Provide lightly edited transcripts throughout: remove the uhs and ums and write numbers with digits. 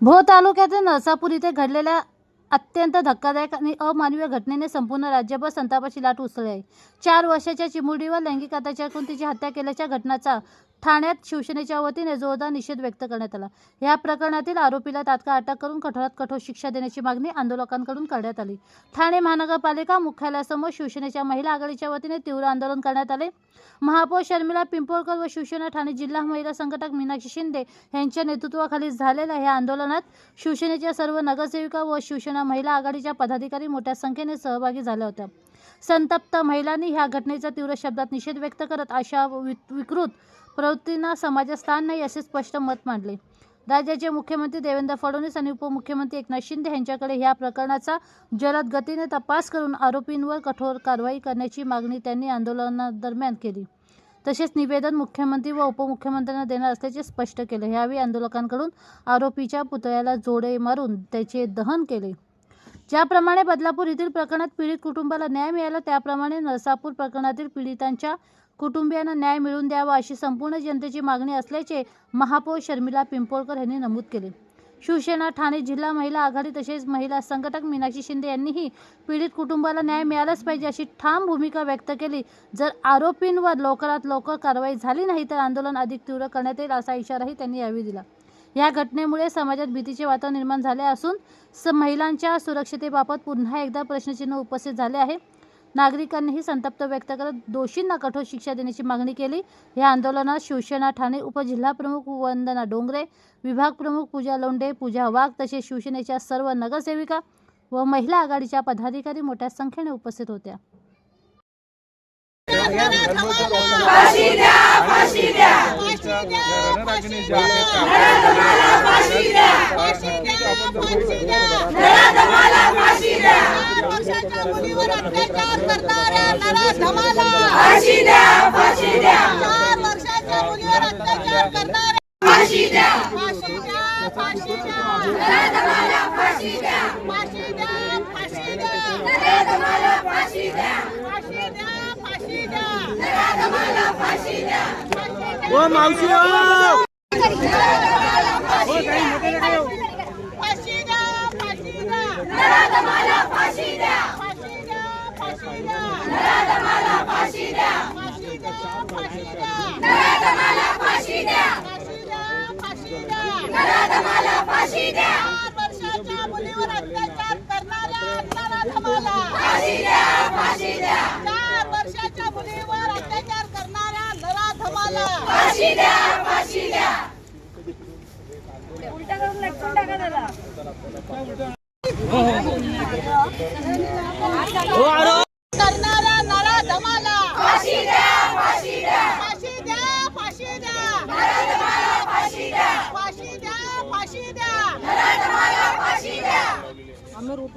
भोर तालुक्यातील नरसापूर इथे घडलेल्या अत्यंत धक्कादायक आणि अमानवीय घटनेने संपूर्ण राज्यभर संतापाची लाट उसळली आहे। 4 वर्षाच्या चिमुरडीवर लैंगिक अत्याचार करून तिची हत्या केल्याच्या घटनेचा ठाण्यात शिवसेनेच्या वतीने जोरदार निषेध व्यक्त करण्यात आला। या प्रकरणातील आरोपीला तात्काळ अटक करून कठोरात कठोर शिक्षा देण्याची मागणी आंदोलकांकडून करण्यात आली। ठाणे महानगरपालिका मुख्यालयासमोर शिवसेनेच्या महिला आघाडीच्या वतीने तीव्र आंदोलन करण्यात आले। महापौर शर्मिला पिंपळकर व शिवसेना ठाणे जिल्हा महिला संघटक मीनाक्षी शिंदे यांच्या नेतृत्वाखाली झालेल्या या आंदोलनात शिवसेनेच्या सर्व नगरसेविका व शिवसेना महिला आघाडीच्या पदाधिकारी मोठ्या संख्येने सहभागी झाल्या होत्या। संतप्त महिलांनी ह्या घटनेचा तीव्र शब्दात निषेध व्यक्त करत अशा विकृत प्रवृत्तींना समाजात स्थान नाही असे स्पष्ट मत मांडले। राज्याचे मुख्यमंत्री देवेंद्र फडणवीस आणि उपमुख्यमंत्री एकनाथ शिंदे यांच्याकडे ह्या प्रकरणाचा जलद गतीने तपास करून आरोपींवर कठोर कारवाई करण्याची मागणी त्यांनी आंदोलनादरम्यान केली। तसेच निवेदन मुख्यमंत्री व उपमुख्यमंत्र्यांना देणार असल्याचे स्पष्ट केले। यावेळी आंदोलकांकडून आरोपीच्या पुतळ्याला जोडे मारून त्याचे दहन केले। ज्याप्रमाणे बदलापूर येथील प्रकरणात पीडित कुटुंबाला न्याय मिळाला त्याप्रमाणे नरसापूर प्रकरणातील पीडितांच्या कुटुंबियांना न्याय मिळवून द्यावा अशी संपूर्ण जनतेची मागणी असल्याचे महापौर शर्मिला पिंपळकर यांनी नमूद केले। शिवसेना ठाणे जिल्हा महिला आघाडी तसेच महिला संघटक मीनाक्षी शिंदे यांनीही पीडित कुटुंबाला न्याय मिळालाच पाहिजे अशी ठाम भूमिका व्यक्त केली। जर आरोपींवर लवकरात लवकर कारवाई झाली नाही तर आंदोलन अधिक तीव्र करण्यात येईल असा इशाराही त्यांनी यावेळी दिला। या घटनेमुळे समाजात भीतीचे वातावरण निर्माण झाले असून महिलांच्या सुरक्षिततेबाबत पुन्हा एकदा प्रश्नचिन्ह उपस्थित झाले आहे। नागरिकांनीही संतप्त व्यक्त करत दोषींना कठोर शिक्षा देण्याची मागणी केली। या आंदोलनात शिवसेना ठाणे उपजिल्हाप्रमुख वंदना डोंगरे, विभाग प्रमुख पूजा लोंढे, पूजा वाघ तसेच शिवसेनेच्या सर्व नगरसेविका व महिला आघाडीच्या पदाधिकारी मोठ्या संख्येने उपस्थित होत्या। फाशी द्या, फाशी द्या, फाशी द्या, फाशी द्या, फाशी द्या, वर्षाच्या मुलीवर अत्याचार करणाऱ्या नराधमाला फाशी द्या, फाशी द्या, 4 वर्षाच्या मुलीवर अत्याचार करणाऱ्या फाशी द्या, फाशी द्या, फाशी द्या, नराधमाला फाशी द्या, फाशी द्या, फाशी द्या, नराधमाला फाशी द्या, फाशी द्या, फाशी द्या, नराधमाला फाशी द्या, ओ मावशी ओ फाशी द्या, फाशी द्या, नराधमाला फाशी द्या, फाशी द्या, फाशी द्या, नराधमाला फाशी द्या, फाशी द्या, फाशी द्या, नराधमाला फाशी द्या, फाशी द्या, फाशी द्या, नराधमाला फाशी द्या, 4 वर्षाच्या मुलीवर अत्याचार करणाऱ्या नराधमाला फाशी द्या, फाशी द्या, 4 वर्षाच्या मुलीवर अत्याचार करणाऱ्या नराधमाला फाशी द्या, फाशी द्या, उलटा करून लटकून टाका त्याला करणाऱ्या नराधमाला फाशी द्या, फाशी द्या, फाशी द्या, फाशी द्या, नराधमाला फाशी द्या, फाशी द्या, फाशी द्या, नराधमाला फाशी द्या,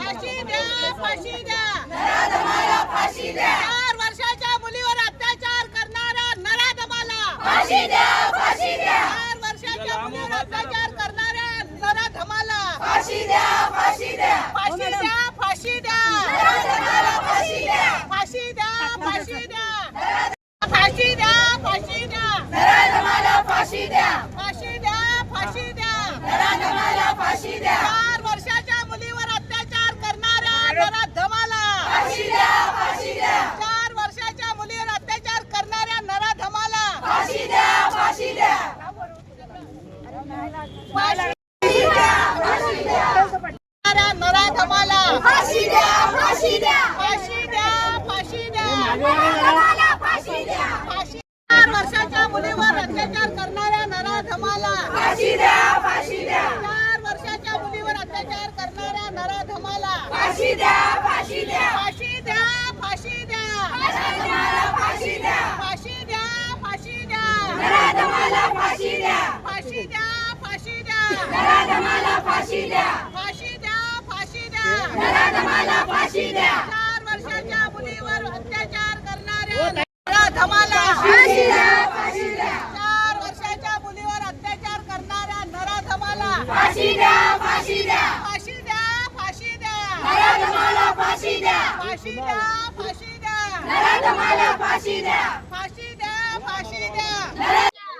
फाशी द्या, फाशी द्या, नराधमाला फाशी द्या, 4 वर्षाच्या मुलीवर अत्याचार करणाऱ्या नराधमाला फाशी द्या, फाशी द्या, 4 वर्षाच्या मुलीवर अत्याचार करणाऱ्या नराधमाला फाशी द्या, फाशी द्या, फाशी द्या, फाशी द्या, नराधमाला फाशी द्या, फाशी द्या, फाशी द्या, फाशी द्या, फाशी द्या, नराधमाला फाशी द्या, फाशी द्या, फाशी द्या, नराधमाला फाशी द्या, 4 वर्षाच्या मुलीवर अत्याचार करणाऱ्या नराधमाला फाशी द्या, फाशी द्या, 4 वर्षाच्या मुलीवर अत्याचार करणाऱ्या नराधमाला फाशी द्या, फाशी द्या, नराधमाला फाशी द्या, फाशी द्या, फाशी द्या, फाशी द्या, नराधमाला फाशी द्या, फाशी 4 वर्षाच्या मुलीवर अत्याचार करणाऱ्या नराधमाला फाशी द्या, फाशी द्या, 4 वर्षाच्या मुलीवर अत्याचार करणाऱ्या नराधमाला फाशी द्या, फाशी द्या, फाशी द्या, फाशी द्या, नराधमाला फाशी द्या, फाशी द्या, फाशी द्या, नराधमाला फाशी द्या, फाशी द्या, फाशी द्या, नराधमाला फाशी द्या, फाशी द्या, फाशी द्या, नराधमाला फाशी द्या, 4 वर्षाच्या मुलीवर अत्याचार करणाऱ्या नराधमाला फाशी द्या, फाशी द्या, 4 वर्षाच्या मुलीवर अत्याचार करणाऱ्या नराधमाला फाशी द्या, फाशी द्या, फाशी द्या, फाशी द्या, नराधमाला फाशी द्या, फाशी द्या, फाशी द्या, नराधमाला फाशी द्या, फाशी द्या, फाशी द्या,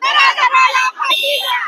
नराधमाला फाशी द्या।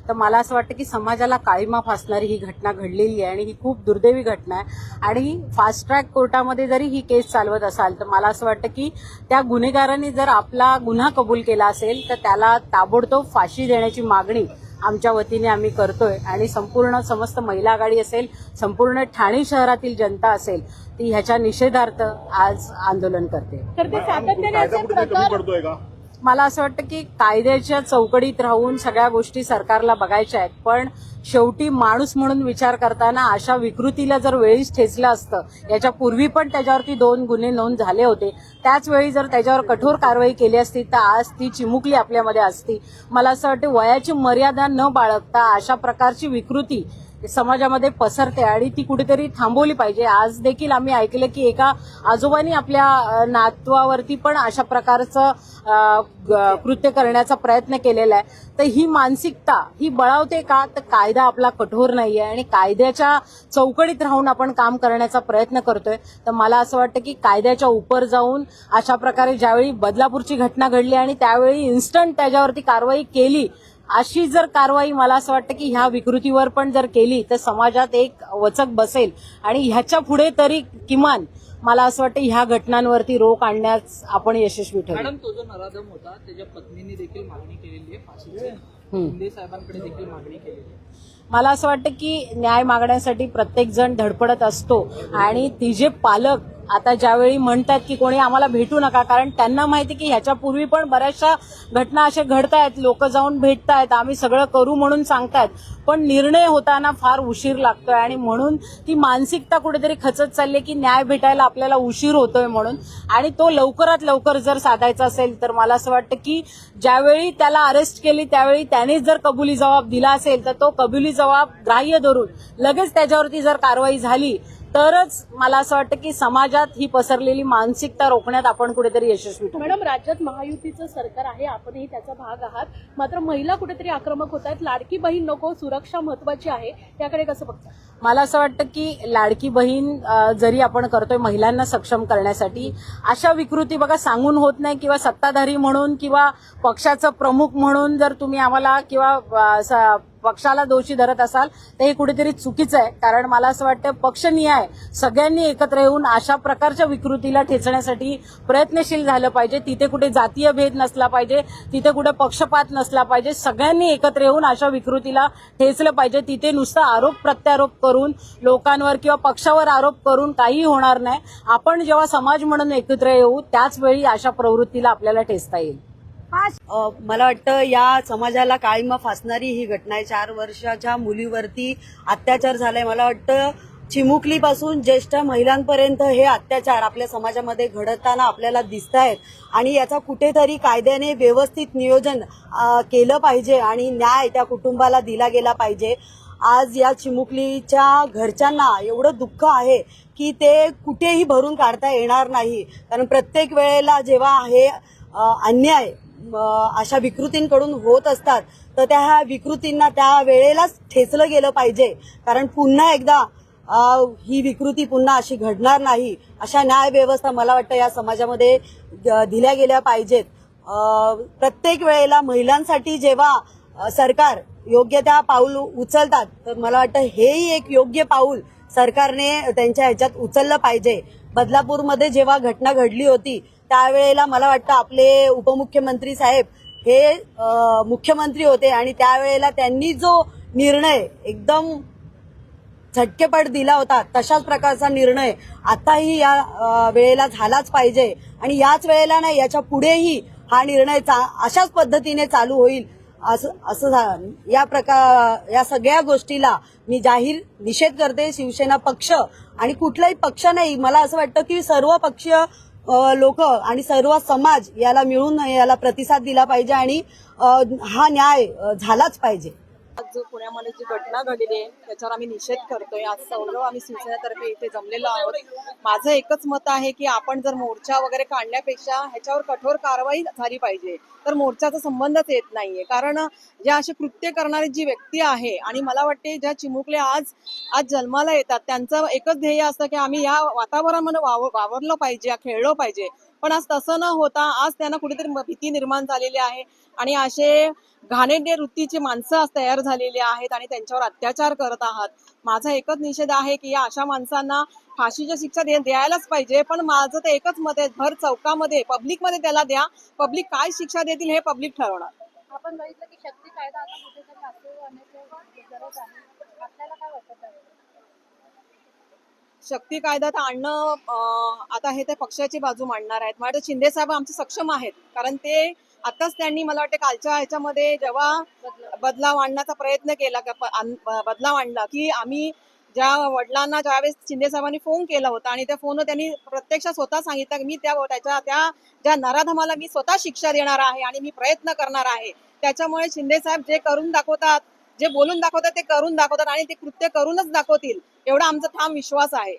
तर मला असं वाटतं की समाजाला काळीमा फासणारी ही घटना घडलेली आहे आणि ही खूप दुर्दैवी घटना आहे. आणि फास्ट ट्रॅक कोर्टामध्ये जरी ही केस चालवत असाल तर मला असं वाटतं की त्या गुन्हेगारांनी जर आपला गुन्हा कबूल केला असेल तर त्याला ताबडतोब फाशी देण्याची मागणी आमच्या वतीने आम्ही करतोय. आणि संपूर्ण समस्त महिला आघाडी असेल, संपूर्ण ठाणे शहरातील जनता असेल ती ह्याच्या निषेधार्थ आज आंदोलन करते. तर ते सातत्याने असे प्रकार मला असं वाटतं की कायद्याच्या चौकडीत राहून सगळ्या गोष्टी सरकारला बघायच्या आहेत, पण शेवटी माणूस म्हणून विचार करताना अशा विकृतीला जर वेळीच ठेचलं असतं, याच्या पूर्वी पण त्याच्यावरती 2 गुन्हे नोंद झाले होते, त्याच वेळी जर त्याच्यावर कठोर कारवाई केली असती तर आज ती चिमुकली आपल्यामध्ये असती. मला असं वाटतं वयाची मर्यादा न बाळगता अशा प्रकारची विकृती समाजामध्ये पसरते आणि ती कुठेतरी थांबवली पाहिजे. आज देखील आम्ही ऐकलं की एका आजोबांनी आपल्या नातवावरती पण अशा प्रकारचं कृत्य करण्याचा प्रयत्न केलेला आहे. तर ही मानसिकता ही बळावते का? तर कायदा आपला कठोर नाहीये आणि कायद्याच्या चौकडीत राहून आपण काम करण्याचा प्रयत्न करतोय. तर मला असं वाटतं की कायद्याच्या उपर जाऊन अशा प्रकारे ज्यावेळी बदलापूरची घटना घडली आणि त्यावेळी इन्स्टंट त्याच्यावरती कारवाई केली, अशी जर कारवाई मला असं वाटतं की ह्या विकृतीवर पण जर केली तर समाजात एक वचक बसेल आणि ह्याच्या पुढे तरी किमान मला असं वाटतं ह्या घटनांवरती रोख आणण्यास आपण यशस्वी ठरू. मॅडम, तो जो नराधम होता त्याच्या पत्नीने देखील मागणी केलेली आहे फाशीची. शिंदे साहेबांकडे देखील मागणी केलेली आहे. मला असं वाटतं की न्याय मागण्यासाठी प्रत्येक जण धडपडत असतो आणि तिचे पालक आता ज्यावेळी म्हणतात की कोणी आम्हाला भेटू नका, कारण त्यांना माहिती की ह्याच्या पूर्वी पण बऱ्याचशा घटना अशा घडतायत, लोक जाऊन भेटतायत, आम्ही सगळं करू म्हणून सांगतायत, पण निर्णय होताना फार उशीर लागतोय आणि म्हणून ती मानसिकता कुठेतरी खचत चालली की न्याय भेटायला आपल्याला उशीर होतोय म्हणून. आणि तो लवकरात लवकर जर साधायचा असेल तर मला असं वाटतं की ज्यावेळी त्याला अरेस्ट केली त्यावेळी त्यानेच जर कबुली जबाब दिला असेल तर तो कबुली जबाब ग्राह्य धरून लगेच त्याच्यावरती जर कारवाई झाली तरच मला असं वाटतं की समाजात ही पसरलेली मानसिकता रोखण्यात आपण कुठेतरी यशस्वी ठरू. मॅडम, राज्यात महायुतीचं सरकार आहे, आपणही त्याचा भाग आहात, मात्र महिला कुठेतरी आक्रमक होत आहेत. लाडकी बहीण नको, सुरक्षा महत्वाची आहे, याकडे कसं बघता? मला असं वाटतं की लाडकी बहीण जरी आपण करतोय महिलांना सक्षम करण्यासाठी, अशा विकृती बघा सांगून होत नाही किंवा सत्ताधारी म्हणून किंवा पक्षाचं प्रमुख म्हणून जर तुम्ही आम्हाला किंवा पक्षाला दोषी धरत असाल तर हे कुठेतरी चुकीचं आहे. कारण मला असं वाटतं पक्षनिहाय सगळ्यांनी एकत्र येऊन अशा प्रकारच्या विकृतीला ठेचण्यासाठी प्रयत्नशील झालं पाहिजे. तिथे कुठे जातीय भेद नसला पाहिजे, तिथे कुठे पक्षपात नसला पाहिजे. सगळ्यांनी एकत्र येऊन अशा विकृतीला ठेचलं पाहिजे. तिथे नुसतं आरोप प्रत्यारोप करून लोकांवर किंवा पक्षावर आरोप करून काही होणार नाही. आपण जेव्हा समाज म्हणून एकत्र येऊ त्याच वेळी अशा प्रवृत्तीला आपल्याला ठेचता येईल. मला वाटतं या समाजाला काळीमा फासणारी ही घटना आहे. 4 वर्षाच्या मुलीवरती अत्याचार झालाय. मला वाटतं चिमुकलीपासून ज्येष्ठ महिलांपर्यंत हे अत्याचार आपल्या समाजामध्ये घडताना आपल्याला दिसत आहेत आणि याचा कुठेतरी कायद्याने व्यवस्थित नियोजन केलं पाहिजे आणि न्याय त्या कुटुंबाला दिला गेला पाहिजे. आज या चिमुकलीच्या घरच्यांना एवढं दुःख आहे की ते कुठेही भरून काढता येणार नाही. कारण प्रत्येक वेळेला जेव्हा हे अन्याय अशा विकृतींकडून होत असतात तर त्या विकृतींना त्या वेळेलाच ठेचलं गेलं पाहिजे. कारण पुन्हा एकदा ही विकृती पुन्हा अशी घडणार नाही अशा न्याय व्यवस्था मला वाटतं या समाजामध्ये दिल्या गेल्या पाहिजेत. प्रत्येक वेळेला महिलांसाठी जेव्हा सरकार योग्य त्या पाऊल उचलतात तर मला वाटतं हेही एक योग्य पाऊल सरकारने त्यांच्या ह्याच्यात उचललं पाहिजे. बदलापूरमध्ये जेव्हा घटना घडली होती त्यावेळेला मला वाटतं आपले उपमुख्यमंत्री साहेब हे मुख्यमंत्री होते आणि त्यावेळेला त्यांनी जो निर्णय एकदम झटकेपट दिला होता तशाच प्रकारचा निर्णय आताही या वेळेला झालाच पाहिजे आणि याच वेळेला नाही याच्या पुढेही हा निर्णय अशाच पद्धतीने चालू होईल असं या सगळ्या गोष्टीला मी जाहीर निषेध करते. शिवसेना पक्ष आणि कुठलाही पक्ष नाही, मला असं वाटतं की सर्व पक्षीय लोक आणि सर्व समाज याला मिळून याला प्रतिसाद दिला पाहिजे आणि हा न्याय झालाच पाहिजे. आज जो पुण्यामध्ये जी घटना घडली आहे त्याच्यावर आम्ही निषेध करतोय. आज सर्व आम्ही शिवसेनेतर्फे इथे जमलेलो आहोत. माझं एकच मत आहे की आपण जर मोर्चा वगैरे काढण्यापेक्षा ह्याच्यावर कठोर कारवाई झाली पाहिजे. तर मोर्चाचा संबंधच येत नाहीये. कारण ज्या असे कृत्य करणारी जी व्यक्ती आहे आणि मला वाटते ज्या चिमुकल्या आज जन्माला येतात त्यांचं एकच ध्येय असतं की आम्ही या वातावरणामध्ये वावरलं पाहिजे, खेळलो पाहिजे. पण आज तसं न होता आज त्यांना कुठेतरी भीती निर्माण झालेली आहे आणि असे घाणेरडे वृत्तीची माणसं आज तयार झालेली आहेत आणि त्यांच्यावर अत्याचार करत आहात. माझा एकच निषेध आहे की या अशा माणसांना फाशीची शिक्षा द्यायलाच पाहिजे. पण माझं तर एकच मत आहे, भर चौकामध्ये पब्लिकमध्ये त्याला द्या. पब्लिक काय शिक्षा देतील हे पब्लिक ठरवणार. आपण बघितलं की शक्ती कायदा आता कुठेतरी लागू होण्याची गरज आहे. आपल्याला काय वाटतं त्यावेळी? शक्ती कायदा तर आणणं आता हे ते पक्षाची बाजू मांडणार आहेत. मला वाटतं शिंदे साहेब आमचे सक्षम आहेत, कारण ते आताच त्यांनी मला वाटतं कालच्या ह्याच्यामध्ये जेव्हा बदलाव आणण्याचा प्रयत्न केला बदलाव आणला की आम्ही ज्या वडिलांना ज्यावेळेस शिंदे साहेबांनी फोन केला होता आणि त्या फोनवर त्यांनी प्रत्यक्ष स्वतः सांगितलं की मी त्या ज्या नराधमाला मी स्वतः शिक्षा देणार आहे आणि मी प्रयत्न करणार आहे. त्याच्यामुळे शिंदे साहेब जे करून दाखवतात, जे बोलून दाखवतात ते करून दाखवतात आणि ते कृत्य करूनच दाखवतील एवढा आमचा ठाम विश्वास आहे.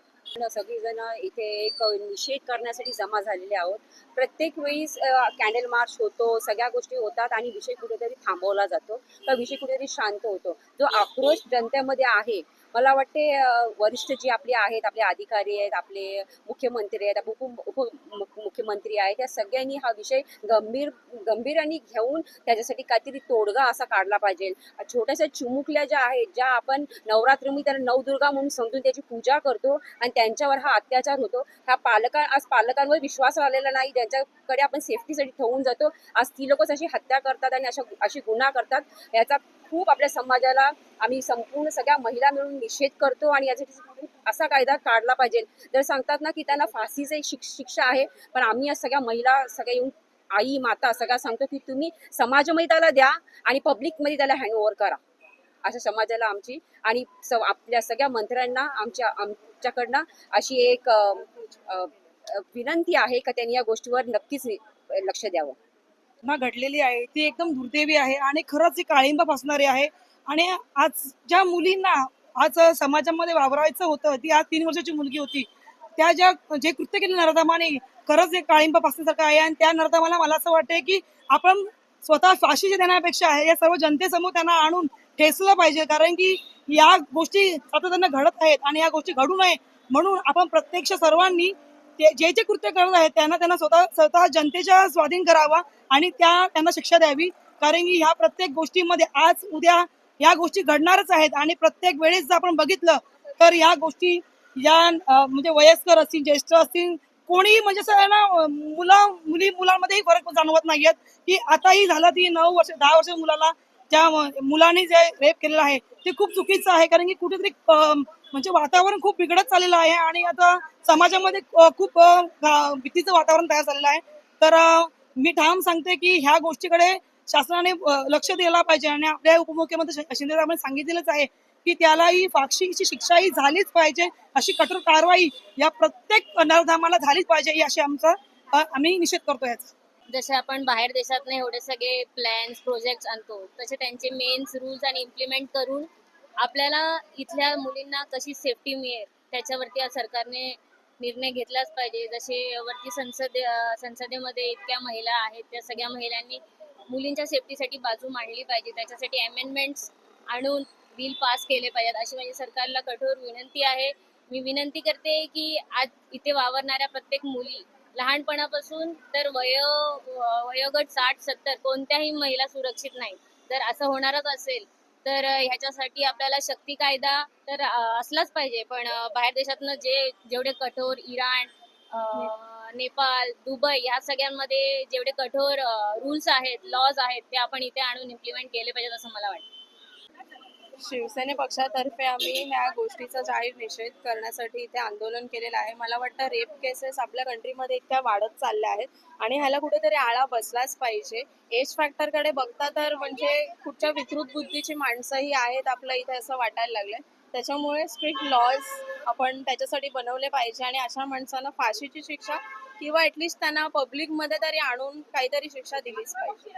सगळीजण इथे एक निषेध करण्यासाठी जमा झालेले आहोत. प्रत्येक वेळीस कॅन्डल मार्च होतो, सगळ्या गोष्टी होतात आणि विषय कुठेतरी थांबवला जातो, तर विषय कुठेतरी शांत होतो. जो आक्रोश जनतेमध्ये आहे, मला वाटते वरिष्ठ जे आपले आहेत, आपले अधिकारी आहेत, आपले मुख्यमंत्री आहेत, उपमुख्यमंत्री आहेत, या सगळ्यांनी हा विषय गंभीराने घेऊन त्याच्यासाठी काहीतरी तोडगा असा काढला पाहिजे. छोट्याशा चिमुकल्या ज्या आहेत, ज्या आपण नवरात्रमी त्याला नवदुर्गा म्हणून समजून त्याची पूजा करतो आणि त्यांच्यावर हा अत्याचार होतो. आज पालकांवर विश्वास राहिलेला नाही, ज्यांच्याकडे आपण सेफ्टीसाठी ठेवून जातो, आज ती लोकच अशी हत्या करतात आणि अशी गुन्हा करतात. याचा खूप आपल्या समाजाला आम्ही संपूर्ण सगळ्या महिला मिळून निषेध करतो आणि यासाठी असा कायदा काढला पाहिजे. जर सांगतात ना की त्यांना फाशीची शिक्षा आहे, पण आम्ही या सगळ्या महिला सगळ्या येऊन आई माता सगळ्या सांगतो की तुम्ही समाजामध्ये त्याला द्या आणि पब्लिकमध्ये त्याला हँडओव्हर करा. अशा समाजाला आमची आणि आपल्या सगळ्या मंत्र्यांना आमच्याकडनं अशी एक विनंती आहे की त्यांनी या गोष्टीवर नक्कीच लक्ष द्यावं. घटना घडलेली आहे ती एकदम दुर्दैवी आहे आणि खरंच ही काळिंबा फासणारी आहे. आणि आज ज्या मुलींना आज समाजामध्ये वावरायचं होतं, ती आज 3 वर्षाची मुलगी होती, त्या जे कृत्य केले नराधमाने खरंच एक काळिंबा फासण्यासारखं आहे. आणि त्या नराधमाला मला असं वाटतंय की आपण स्वतः फाशीचे देण्यापेक्षा या सर्व जनतेसमोर त्यांना आणून ठेचलं पाहिजे, कारण की या गोष्टी सातत्यानं घडत आहेत आणि या गोष्टी घडू नये म्हणून आपण प्रत्यक्ष सर्वांनी जे कृत्य करत आहेत त्यांना स्वतः जनतेच्या स्वाधीन करावा आणि त्यांना शिक्षा द्यावी. कारण की ह्या प्रत्येक गोष्टीमध्ये आज उद्या या गोष्टी घडणारच आहेत आणि प्रत्येक वेळेस जर आपण बघितलं तर या गोष्टी म्हणजे वयस्कर असतील, ज्येष्ठ असतील, कोणी म्हणजे मुलांमध्येही फरक जाणवत नाहीयेत. की आताही झालं ती 9 वर्ष 10 वर्ष मुलाला ज्या मुलांनी जे रेप केलेलं आहे ते खूप चुकीचं आहे, कारण की कुठेतरी म्हणजे वातावरण खूप बिघडत चाललेलं आहे आणि आता समाजामध्ये खूप भीतीचं वातावरण तयार झालेलं आहे. तर मी ठाम सांगते की ह्या गोष्टीकडे शासनाने लक्ष द्यायला पाहिजे आणि आपल्या उपमुख्यमंत्री शिंदे साहेबांनी सांगितलेलंच आहे की त्यालाही फाशीची शिक्षाही झालीच पाहिजे. अशी कठोर कारवाई या प्रत्येक नराधमाला झालीच पाहिजे, अशी आम्ही निषेध करतो याचा. जसे आपण बाहेर देशात एवढे सगळे प्लॅन्स प्रोजेक्ट आणतो, तसे त्यांचे मेन्स रूल्स आणि इम्प्लिमेंट करून आपल्याला इथल्या मुलींना कशी सेफ्टी मिळेल त्याच्यावरती सरकारने निर्णय घेतलाच पाहिजे. जसे वरती संसदेमध्ये इतक्या महिला आहेत, त्या सगळ्या महिलांनी मुलींच्या सेफ्टीसाठी बाजू मांडली पाहिजे. त्याच्यासाठी अमेंडमेंट्स आणून बिल पास केले पाहिजेत, अशी माझी सरकारला कठोर विनंती आहे. मी विनंती करते की आज इथे वावरणाऱ्या प्रत्येक मुली लहानपणापासून तर वयोगट 60-70 कोणत्याही महिला सुरक्षित नाही. जर असं होणारच असेल तर ह्याच्यासाठी आपल्याला शक्ती कायदा तर असलाच पाहिजे. पण बाहेर देशातनं जेवढे कठोर इराण, नेपाळ, दुबई ह्या सगळ्यांमध्ये जेवढे कठोर रूल्स आहेत, लॉज आहेत, ते आपण इथे आणून इम्प्लिमेंट केले पाहिजेत असं मला वाटतं. शिवसेने पक्षातर्फे आम्ही ह्या गोष्टीचा जाहीर निषेध करण्यासाठी इथे आंदोलन केलेलं आहे. मला वाटतं रेप केसेस आपल्या कंट्रीमध्ये इतक्या वाढत चालल्या आहेत आणि ह्याला कुठेतरी आळा बसलाच पाहिजे. एज फॅक्टरकडे बघता तर म्हणजे कुठच्या विकृत बुद्धीची माणसंही आहेत आपल्या इथे असं वाटायला लागलंय. त्याच्यामुळे स्ट्रिक्ट लॉज आपण त्याच्यासाठी बनवले पाहिजे आणि अशा माणसांना फाशीची शिक्षा किंवा ऍटलिस्ट त्यांना पब्लिकमध्ये तरी आणून काहीतरी शिक्षा दिलीच पाहिजे.